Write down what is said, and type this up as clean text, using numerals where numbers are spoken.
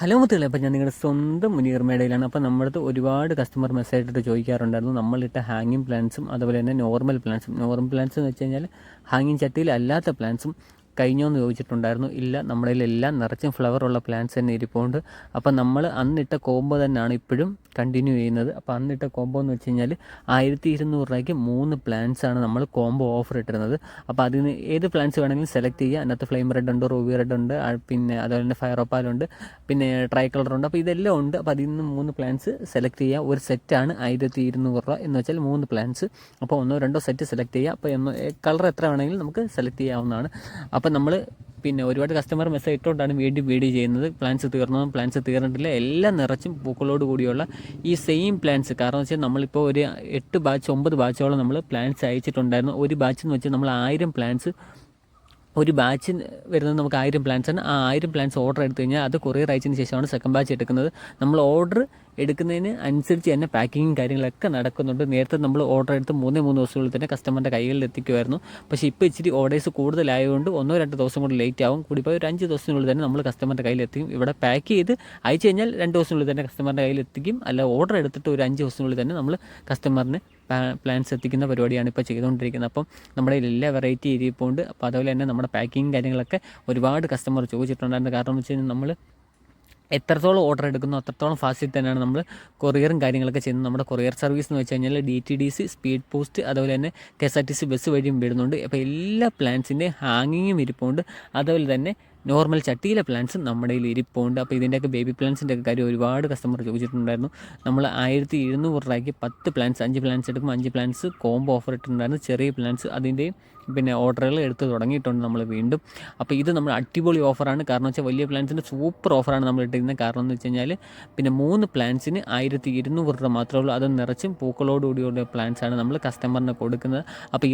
Hello മുത്തുകളെ, അപ്പം ഞാൻ നിങ്ങളുടെ സ്വന്തം മുനീർ മേടയിലാണ്. അപ്പോൾ നമ്മുടെ അടുത്ത് ഒരുപാട് കസ്റ്റമർ മെസ്സേജ് ഇട്ടിട്ട് ചോദിക്കാറുണ്ടായിരുന്നു നമ്മളിട്ട ഹാങ്ങിങ് പ്ലാന്റ്സും അതുപോലെ തന്നെ നോർമൽ പ്ലാന്റ്സ് എന്ന് വെച്ച് കഴിഞ്ഞാൽ ഹാങ്ങിങ് ചട്ടിയിൽ അല്ലാത്ത പ്ലാന്റ്സും കഴിഞ്ഞോ എന്ന് ചോദിച്ചിട്ടുണ്ടായിരുന്നു. ഇല്ല, നമ്മുടെ എല്ലാം നിറച്ചും ഫ്ലവർ ഉള്ള പ്ലാന്റ്സ് തന്നെ ഇരിപ്പുണ്ട്. അപ്പം നമ്മൾ അന്നിട്ട കോംബോ തന്നെയാണ് ഇപ്പോഴും കണ്ടിന്യൂ ചെയ്യുന്നത്. അപ്പോൾ അന്നിട്ട കോംബോ എന്ന് വെച്ച് കഴിഞ്ഞാൽ 1200 രൂപയ്ക്ക് 3 പ്ലാന്റ്സ് ആണ് നമ്മൾ കോംബോ ഓഫർ ഇട്ടിരുന്നത്. അപ്പോൾ അതിന് ഏത് പ്ലാന്റ്സ് വേണമെങ്കിലും സെലക്ട് ചെയ്യുക. അതിനകത്ത് ഫ്ലെയിം റെഡ് ഉണ്ട്, റൂബി റെഡ് ഉണ്ട്, പിന്നെ അതുപോലെ തന്നെ ഫയർ ഓപ്പാലുണ്ട്, പിന്നെ ട്രൈ കളറുണ്ട്. അപ്പോൾ ഇതെല്ലാം ഉണ്ട്. അപ്പോൾ അതിൽ നിന്ന് 3 പ്ലാന്റ്സ് സെലക്ട് ചെയ്യുക. ഒരു സെറ്റാണ് 1200 രൂപ എന്ന് വെച്ചാൽ 3 പ്ലാന്റ്സ്. അപ്പോൾ ഒന്നോ രണ്ടോ സെറ്റ് സെലക്ട് ചെയ്യുക. അപ്പോൾ കളർ എത്ര വേണമെങ്കിലും നമുക്ക് സെലക്ട് ചെയ്യാവുന്നതാണ്. അപ്പോൾ നമ്മൾ പിന്നെ ഒരുപാട് കസ്റ്റമർ മെസ്സേജ് ഇട്ടുകൊണ്ടാണ് വീഡിയോ ചെയ്യുന്നത്. പ്ലാന്റ്സ് തീർന്നിട്ടില്ല, എല്ലാം നിറച്ചും പൂക്കളോട് കൂടിയുള്ള ഈ സെയിം പ്ലാന്റ്സ്. കാരണം വെച്ചാൽ നമ്മളിപ്പോൾ ഒരു 8 ബാച്ച് 9 ബാച്ചോളം നമ്മൾ പ്ലാന്റ്സ് അയച്ചിട്ടുണ്ടായിരുന്നു. ഒരു ബാച്ച് എന്ന് വെച്ചാൽ നമ്മൾ 1000 പ്ലാന്റ്സ്, ഒരു ബാച്ചിന് വരുന്നത് നമുക്ക് 1000 പ്ലാന്റ്സ് ആണ്. ആ 1000 പ്ലാന്റ്സ് ഓർഡർ എടുത്തു കഴിഞ്ഞാൽ അത് കൊറിയർ അയച്ചതിന് ശേഷമാണ് സെക്കൻഡ് ബാച്ച് എടുക്കുന്നത്. നമ്മൾ ഓർഡർ എടുക്കുന്നതിന് അനുസരിച്ച് തന്നെ പാക്കിങ്ങും കാര്യങ്ങളൊക്കെ നടക്കുന്നുണ്ട്. നേരത്തെ നമ്മൾ ഓർഡർ എടുത്ത് 3 ദിവസങ്ങളിൽ തന്നെ കസ്റ്റമറിൻ്റെ കൈകളിൽ എത്തിക്കുമായിരുന്നു. പക്ഷേ ഇപ്പോൾ ഇച്ചിരി ഓർഡേഴ്സ് കൂടുതലായതുകൊണ്ട് 1-2 ദിവസം കൂടി ലേറ്റ് ആവും. കൂടിപ്പോയി ഒരു 5 ദിവസത്തിനുള്ളിൽ തന്നെ നമ്മൾ കസ്റ്റമറിൻ്റെ കയ്യിൽ എത്തിക്കും. ഇവിടെ പാക്ക് ചെയ്ത് അയച്ചു കഴിഞ്ഞാൽ 2 ദിവസത്തിനുള്ളിൽ തന്നെ കസ്റ്റമറിൻ്റെ കയ്യിൽ എത്തിക്കും. അല്ല, ഓർഡർ എടുത്തിട്ട് ഒരു 5 ദിവസത്തിനുള്ളിൽ തന്നെ നമ്മൾ കസ്റ്റമറിന് പ്ലാന്റ്സ് എത്തിക്കുന്ന പരിപാടിയാണ് ഇപ്പോൾ ചെയ്തുകൊണ്ടിരിക്കുന്നത്. അപ്പം നമ്മുടെ എല്ലാ വെറൈറ്റി ഇരിപ്പുണ്ട്. അപ്പോൾ അതുപോലെ തന്നെ നമ്മുടെ പാക്കിങ് കാര്യങ്ങളൊക്കെ ഒരുപാട് കസ്റ്റമർ ചോദിച്ചിട്ടുണ്ടായിരുന്നു. കാരണം എന്ന് വെച്ച് കഴിഞ്ഞാൽ നമ്മൾ എത്രത്തോളം ഓർഡർ എടുക്കുന്നു അത്രത്തോളം ഫാസ്റ്റിൽ തന്നെയാണ് നമ്മൾ കൊറിയറും കാര്യങ്ങളൊക്കെ ചെയ്യുന്നത്. നമ്മുടെ കൊറിയർ സർവീസ് എന്ന് വെച്ച് കഴിഞ്ഞാൽ DTDC, സ്പീഡ് പോസ്റ്റ്, അതുപോലെ തന്നെ KSRTC ബസ് വഴിയും വിടുന്നുണ്ട്. അപ്പോൾ എല്ലാ പ്ലാന്റ്സിൻ്റെയും ഹാങ്ങിങ്ങും ഇരിപ്പുണ്ട്. അതുപോലെ തന്നെ നോർമൽ ചട്ടിയിലെ പ്ലാന്റ്സും നമ്മുടെ കയ്യിൽ ഇരിപ്പുണ്ട്. അപ്പോൾ ഇതിൻ്റെയൊക്കെ ബേബി പ്ലാന്റ്സിൻ്റെ ഒക്കെ കാര്യം ഒരുപാട് കസ്റ്റമർ ചോദിച്ചിട്ടുണ്ടായിരുന്നു. നമ്മൾ 1200 രൂപയ്ക്ക് 10 പ്ലാന്റ്സ്, 5 പ്ലാന്റ്സ് എടുക്കുമ്പോൾ 5 പ്ലാന്റ്സ് കോംബോ ഓഫർ ഇട്ടിട്ടുണ്ടായിരുന്നു. ചെറിയ പ്ലാന്റ്സ് അതിൻ്റെയും പിന്നെ ഓർഡറുകൾ എടുത്ത് തുടങ്ങിയിട്ടുണ്ട് നമ്മൾ വീണ്ടും. അപ്പോൾ ഇത് നമ്മൾ അടിപൊളി ഓഫറാണ്. കാരണം വെച്ചാൽ വലിയ പ്ലാന്റ്സിൻ്റെ സൂപ്പർ ഓഫറാണ് നമ്മൾ ഇട്ടിരിക്കുന്നത്. കാരണം എന്ന് വെച്ച് കഴിഞ്ഞാൽ പിന്നെ 3 പ്ലാന്റ്സിന് 1200 രൂപ മാത്രമേ ഉള്ളൂ. അത് നിറച്ചും പൂക്കളോടുകൂടിയുള്ള പ്ലാന്റ്സാണ് നമ്മൾ കസ്റ്റമറിന് കൊടുക്കുന്നത്. അപ്പോൾ